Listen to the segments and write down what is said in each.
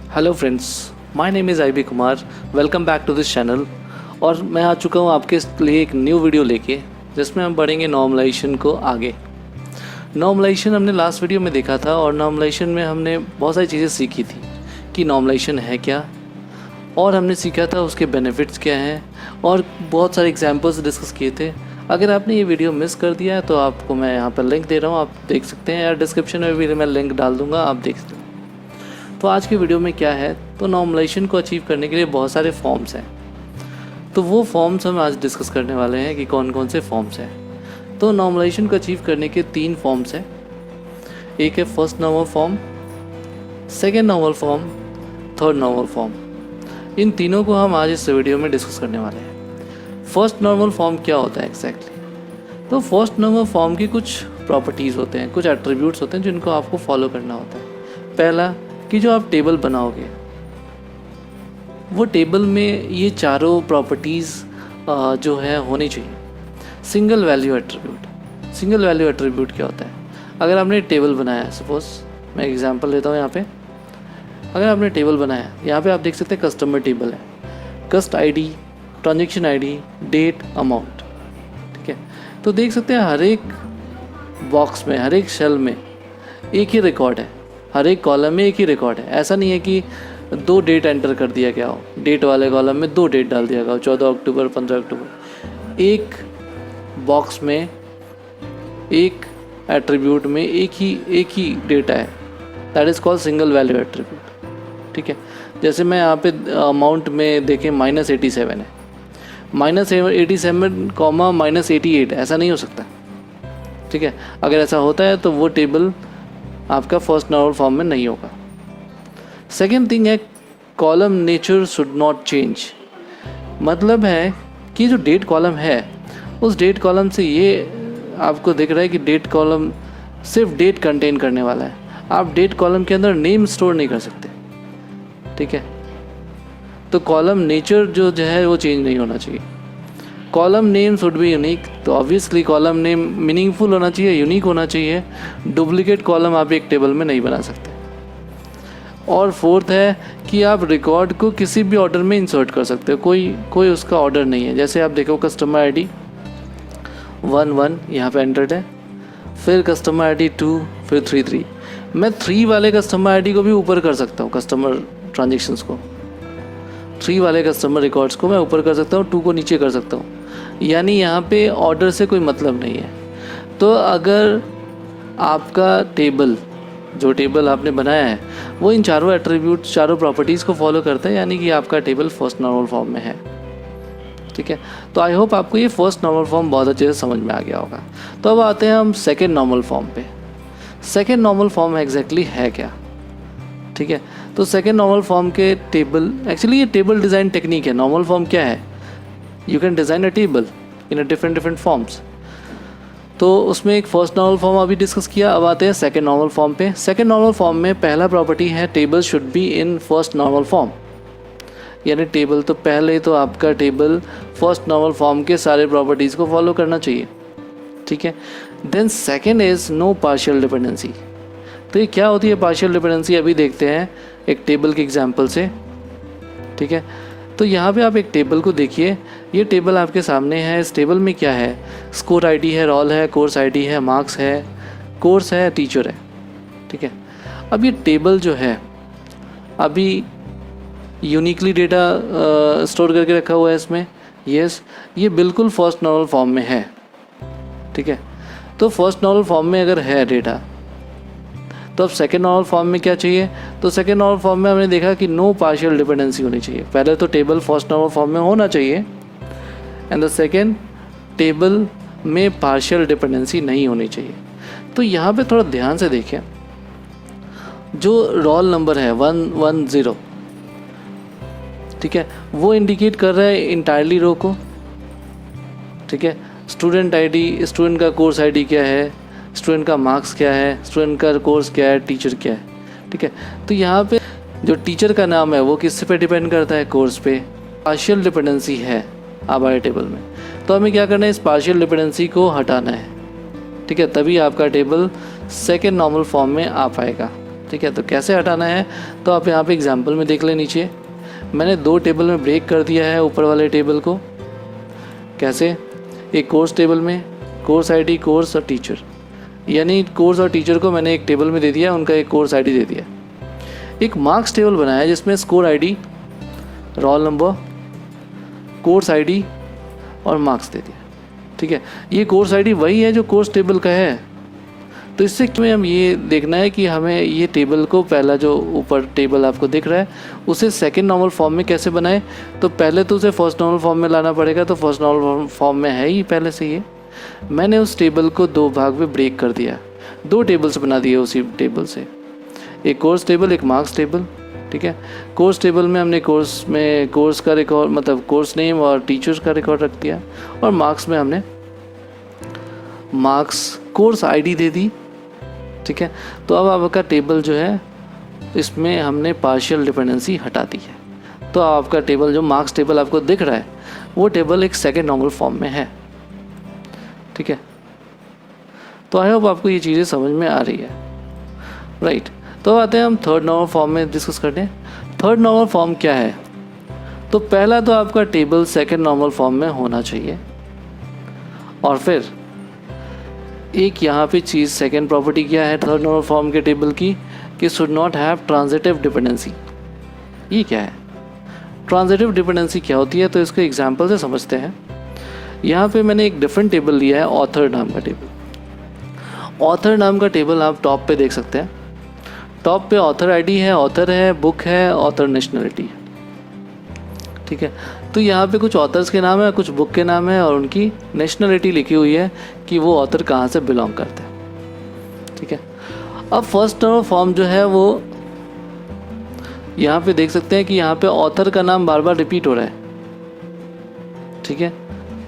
Hello friends, my name is IB Kumar. Welcome back to this channel. और मैं आ चुका हूँ आपके लिए एक न्यू वीडियो लेके, जिसमें हम बढ़ेंगे नॉर्मलाइजेशन को आगे। नॉर्मलाइजेशन हमने लास्ट वीडियो में देखा था और नॉर्मलाइजेशन में हमने बहुत सारी चीज़ें सीखी थी कि नॉर्मलाइजेशन है क्या, और हमने सीखा था उसके बेनिफिट्स क्या हैं, और बहुत सारे एग्जांपल्स डिस्कस किए थे। अगर आपने ये वीडियो मिस कर दिया है तो आपको मैं यहाँ पर लिंक दे रहा हूँ, आप देख सकते हैं, या डिस्क्रिप्शन में भी मैं लिंक डाल दूँगा, आप देख सकते हैं। तो आज की वीडियो में क्या है, तो नॉर्मलाइजेशन को अचीव करने के लिए बहुत सारे फॉर्म्स हैं। तो वो फॉर्म्स हम आज डिस्कस करने वाले हैं कि कौन कौन से फॉर्म्स हैं। तो नॉर्मलाइजेशन को अचीव करने के 3 फॉर्म्स हैं। एक है first normal form, second normal form, third normal form. इन तीनों को हम आज इस वीडियो में डिस्कस करने वाले हैं। फर्स्ट नॉर्मल फॉर्म क्या होता है एग्जैक्टली? तो फर्स्ट नॉर्मल फॉर्म की कुछ प्रॉपर्टीज़ होते हैं, कुछ एट्रीब्यूट्स होते हैं जिनको आपको फॉलो करना होता है। पहला कि जो आप टेबल बनाओगे वो टेबल में ये चारों प्रॉपर्टीज़ जो है होनी चाहिए। Single value attribute. Single value attribute क्या होता है? अगर आपने टेबल बनाया है, सपोज मैं एग्जांपल लेता हूँ यहाँ पे। अगर आपने टेबल बनाया है, यहाँ पे आप देख सकते हैं कस्टमर टेबल है, cust ID, transaction ID, date, amount. ठीक है, तो देख सकते हैं हर एक बॉक्स में, हर एक सेल में एक ही रिकॉर्ड है, हर एक कॉलम में एक ही रिकॉर्ड है। ऐसा नहीं है कि 2 डेट एंटर कर दिया गया हो, डेट वाले कॉलम में 2 डेट डाल दिया गया हो, 14 अक्टूबर, 15 अक्टूबर। एक बॉक्स में, एक एट्रीब्यूट में एक ही डेटा है, that is called single value attribute. ठीक है, जैसे मैं यहाँ पे अमाउंट में देखें -87 है, -87 कॉमा -88, ऐसा नहीं हो सकता। ठीक है, अगर ऐसा होता है तो वो टेबल आपका फर्स्ट नॉर्मल फॉर्म में नहीं होगा। सेकेंड थिंग है column nature should not change. मतलब है कि जो डेट कॉलम है, उस डेट कॉलम से ये आपको दिख रहा है कि डेट कॉलम सिर्फ डेट कंटेन करने वाला है। आप डेट कॉलम के अंदर नेम स्टोर नहीं कर सकते। ठीक है, तो कॉलम नेचर जो है वो चेंज नहीं होना चाहिए। Column name should be unique, तो ऑब्वियसली कॉलम नेम मीनिंगफुल होना चाहिए, यूनिक होना चाहिए। डुप्लीकेट कॉलम आप एक टेबल में नहीं बना सकते। और फोर्थ है कि आप रिकॉर्ड को किसी भी ऑर्डर में इंसर्ट कर सकते हो, कोई उसका ऑर्डर नहीं है। जैसे आप देखो कस्टमर ID 11 यहाँ पे एंटर्ड है, फिर कस्टमर ID 2, फिर 3। मैं 3 वाले कस्टमर ID को भी ऊपर कर सकता हूँ, कस्टमर ट्रांजेक्शन्स को, 3 वाले कस्टमर रिकॉर्ड्स को मैं ऊपर कर सकता हूँ, 2 को नीचे कर सकता हूँ। यानी यहाँ पे ऑर्डर से कोई मतलब नहीं है। तो अगर आपका टेबल, जो टेबल आपने बनाया है, वो इन चारों एट्रीब्यूट, चारों प्रॉपर्टीज़ को फॉलो करता है, यानी कि आपका टेबल फर्स्ट नॉर्मल फॉर्म में है। ठीक है, तो आई होप आपको ये फर्स्ट नॉर्मल फॉर्म बहुत अच्छे से समझ में आ गया होगा। तो अब आते हैं हम सेकेंड नॉर्मल फॉर्म पे। सेकेंड नॉर्मल फॉर्म एग्जैक्टली है क्या? ठीक है, तो सेकेंड नॉर्मल फॉर्म के टेबल, एक्चुअली ये टेबल डिज़ाइन टेक्निक है। नॉर्मल फॉर्म क्या है? You can design a table in a different forms. तो उसमें एक फर्स्ट नॉर्मल फॉर्म अभी डिस्कस किया, अब आते हैं सेकेंड नॉर्मल फॉर्म पे। सेकेंड नॉर्मल फॉर्म में पहला प्रॉपर्टी है table should be in first normal form. यानी टेबल, तो पहले तो आपका टेबल फर्स्ट नॉर्मल फॉर्म के सारे प्रॉपर्टीज़ को फॉलो करना चाहिए। ठीक है, then second is no partial dependency. तो ये क्या होती है पार्शियल डिपेंडेंसी, अभी देखते हैं एक टेबल के एग्जांपल से। ठीक है, तो यहाँ पे आप एक टेबल को देखिए, ये टेबल आपके सामने है। इस टेबल में क्या है? स्कोर ID है, रोल है, कोर्स ID है, मार्क्स है, कोर्स है, टीचर है। ठीक है, अब ये टेबल जो है अभी यूनिकली डेटा स्टोर करके रखा हुआ है इसमें। यस, ये बिल्कुल फर्स्ट नॉर्मल फॉर्म में है। ठीक है, तो फर्स्ट नॉर्मल फॉर्म में अगर है डेटा, तो अब सेकेंड नॉर्मल फॉर्म में क्या चाहिए? तो सेकेंड नॉर्मल फॉर्म में हमने देखा कि नो पार्शियल डिपेंडेंसी होनी चाहिए। पहले तो टेबल फर्स्ट नॉर्मल फॉर्म में होना चाहिए, एंड द सेकेंड, टेबल में पार्शियल डिपेंडेंसी नहीं होनी चाहिए। तो यहाँ पे थोड़ा ध्यान से देखें, जो रोल नंबर है 110, ठीक है, वो इंडिकेट कर रहा है इंटायरली रो को। ठीक है, स्टूडेंट ID, स्टूडेंट का कोर्स ID क्या है, स्टूडेंट का मार्क्स क्या है, स्टूडेंट का कोर्स क्या है, टीचर क्या है। ठीक है, तो यहाँ पे जो टीचर का नाम है वो किस पे डिपेंड करता है? कोर्स पे। पार्शियल डिपेंडेंसी है हमारे टेबल में, तो हमें क्या करना है? इस पार्शियल डिपेंडेंसी को हटाना है। ठीक है, तभी आपका टेबल सेकेंड नॉर्मल फॉर्म में आ पाएगा। ठीक है। तो कैसे हटाना है तो आप यहाँ पे एग्जाम्पल में देख लें। नीचे मैंने 2 टेबल में ब्रेक कर दिया है ऊपर वाले टेबल को। कैसे? एक कोर्स टेबल में कोर्स आईडी, कोर्स और टीचर, यानी कोर्स और टीचर को मैंने एक टेबल में दे दिया, उनका एक कोर्स आईडी दे दिया। एक मार्क्स टेबल बनाया जिसमें score ID, roll number, course ID और मार्क्स दे दिया। ठीक है, ये कोर्स आईडी वही है जो कोर्स टेबल का है। तो इससे हमें हम ये देखना है कि हमें ये टेबल को, पहला जो ऊपर टेबल आपको दिख रहा है उसे सेकंड नॉर्मल फॉर्म में कैसे बनाएं। तो पहले तो उसे फर्स्ट नॉर्मल फॉर्म में लाना पड़ेगा। तो फर्स्ट नॉर्मल फॉर्म में है ही पहले से ये। मैंने उस टेबल को 2 भाग में ब्रेक कर दिया, 2 टेबल्स बना दिए उसी टेबल से, एक कोर्स टेबल, एक मार्क्स टेबल। ठीक है, कोर्स टेबल में हमने कोर्स का रिकॉर्ड, मतलब कोर्स नेम और टीचर्स का रिकॉर्ड रख दिया, और मार्क्स में हमने मार्क्स कोर्स आईडी दे दी। ठीक है, तो अब आपका टेबल जो है इसमें हमने पार्शियल डिपेंडेंसी हटा दी है। तो आपका टेबल जो मार्क्स टेबल आपको दिख रहा है वो टेबल एक सेकेंड नॉर्मल फॉर्म में है। ठीक है, तो आई होप आपको ये चीज़ें समझ में आ रही है। राइट, तो आते हैं हम थर्ड नॉर्मल फॉर्म में डिस्कस करते हैं। थर्ड नॉर्मल फॉर्म क्या है? तो पहला तो आपका टेबल सेकेंड नॉर्मल फॉर्म में होना चाहिए, और फिर एक यहाँ पे चीज़, सेकेंड प्रॉपर्टी क्या है थर्ड नॉर्मल फॉर्म के टेबल की, कि should not have transitive dependency. ये क्या है? ट्रांजिटिव डिपेंडेंसी क्या होती है? तो इसके एग्जांपल से समझते हैं। यहाँ पे मैंने एक डिफरेंट टेबल लिया है, ऑथर नाम का टेबल। ऑथर नाम का टेबल आप टॉप पे देख सकते हैं। टॉप पे ऑथर आईडी है, ऑथर है, बुक है, ऑथर नेशनलिटी है। ठीक है, तो यहाँ पे कुछ ऑथर्स के नाम है, कुछ बुक के नाम है, और उनकी नेशनलिटी लिखी हुई है कि वो ऑथर कहाँ से बिलोंग करते हैं। ठीक है, अब फर्स्ट नॉर्मल फॉर्म जो है वो यहाँ पे देख सकते हैं कि यहाँ पे ऑथर का नाम बार बार रिपीट हो रहा है। ठीक है,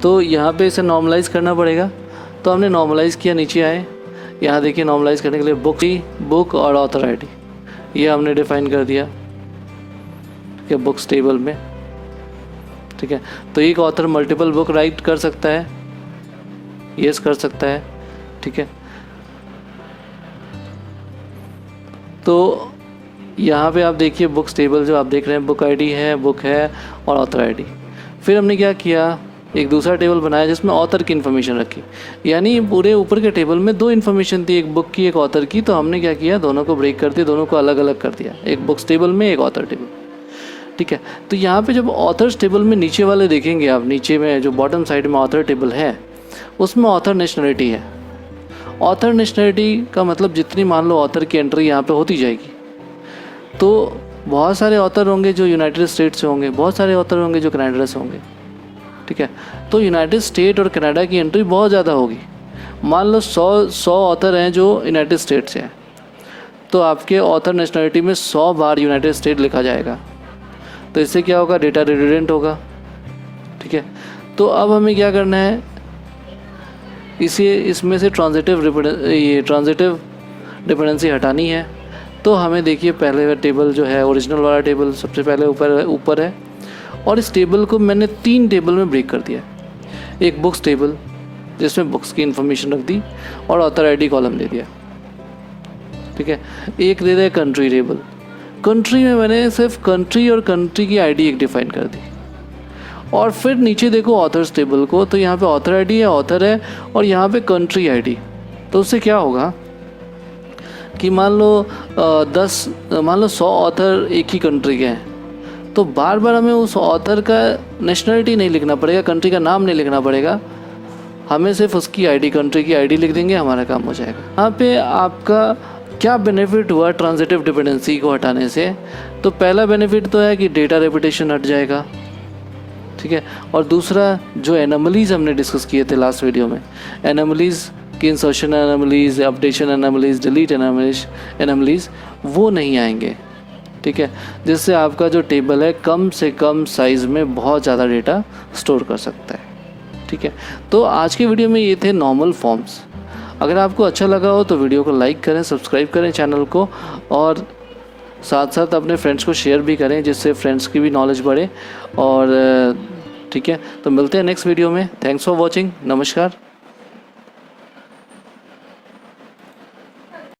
तो यहाँ पे इसे नॉर्मलाइज करना पड़ेगा। तो हमने नॉर्मलाइज किया, नीचे आए, यहाँ देखिए नॉर्मलाइज करने के लिए बुक और ऑथर आईडी ये हमने डिफाइन कर दिया। ठीक है, बुक्स टेबल में। ठीक है, तो एक ऑथर मल्टीपल बुक राइट कर सकता है, यस कर सकता है। ठीक है, तो यहाँ पे आप देखिए बुक्स टेबल जो आप देख रहे हैं, बुक आईडी है, बुक है और ऑथर आईडी। फिर हमने क्या किया, एक दूसरा टेबल बनाया जिसमें ऑथर की इन्फॉर्मेशन रखी, यानी पूरे ऊपर के टेबल में 2 इन्फॉर्मेशन थी, एक बुक की, एक ऑथर की। तो हमने क्या किया, दोनों को ब्रेक कर दिया, दोनों को अलग अलग कर दिया, एक बुक्स टेबल में, एक ऑथर टेबल। ठीक है, तो यहाँ पे जब ऑथर्स टेबल में नीचे वाले देखेंगे आप, नीचे में जो बॉटम साइड में ऑथर टेबल है उसमें ऑथर नेशनलिटी है। ऑथर नेशनलिटी का मतलब जितनी मान लो ऑथर की एंट्री यहाँ पे होती जाएगी, तो बहुत सारे ऑथर होंगे जो यूनाइटेड स्टेट से होंगे, बहुत सारे ऑथर होंगे जो कनाडा से होंगे। ठीक है, तो यूनाइटेड स्टेट और कनाडा की एंट्री बहुत ज़्यादा होगी। मान लो 100 ऑथर हैं जो यूनाइटेड स्टेट से हैं, तो आपके ऑथर नेशनलिटी में 100 बार यूनाइटेड स्टेट लिखा जाएगा। तो इससे क्या होगा, डेटा रिडंडेंट होगा। ठीक है, तो अब हमें क्या करना है, इसमें से ट्रांजिटिव डिपेंडेंसी हटानी है। तो हमें देखिए पहले टेबल जो है ओरिजिनल वाला टेबल सबसे पहले ऊपर है, और इस टेबल को मैंने 3 टेबल में ब्रेक कर दिया। एक बुक्स टेबल जिसमें बुक्स की इन्फॉर्मेशन रख दी और ऑथर आईडी कॉलम दे दिया। ठीक है, एक दे दिया कंट्री टेबल। कंट्री में मैंने सिर्फ कंट्री और कंट्री की आईडी एक डिफाइन कर दी। और फिर नीचे देखो ऑथर्स टेबल को, तो यहाँ पे ऑथर आईडी है, ऑथर है, और यहाँ पे कंट्री आईडी। तो उससे क्या होगा कि मान लो 100 ऑथर एक ही कंट्री के हैं, तो बार बार हमें उस ऑथर का नेशनलिटी नहीं लिखना पड़ेगा, कंट्री का नाम नहीं लिखना पड़ेगा, हमें सिर्फ उसकी आईडी, कंट्री की आईडी लिख देंगे, हमारा काम हो जाएगा। यहाँ पे आपका क्या बेनिफिट हुआ ट्रांजिटिव डिपेंडेंसी को हटाने से? तो पहला बेनिफिट तो है कि डेटा रेपिटेशन हट जाएगा। ठीक है, और दूसरा जो एनोमलीज हमने डिस्कस किए थे लास्ट वीडियो में, एनोमलीज की insertion anomalies, updation anomalies, delete anomalies वो नहीं आएंगे। ठीक है, जिससे आपका जो टेबल है कम से कम साइज़ में बहुत ज़्यादा डेटा स्टोर कर सकता है। ठीक है, तो आज के वीडियो में ये थे नॉर्मल फॉर्म्स। अगर आपको अच्छा लगा हो तो वीडियो को लाइक करें, सब्सक्राइब करें चैनल को, और साथ साथ अपने फ्रेंड्स को शेयर भी करें जिससे फ्रेंड्स की भी नॉलेज बढ़े। और ठीक है, तो मिलते हैं नेक्स्ट वीडियो में। Thanks for watching. नमस्कार।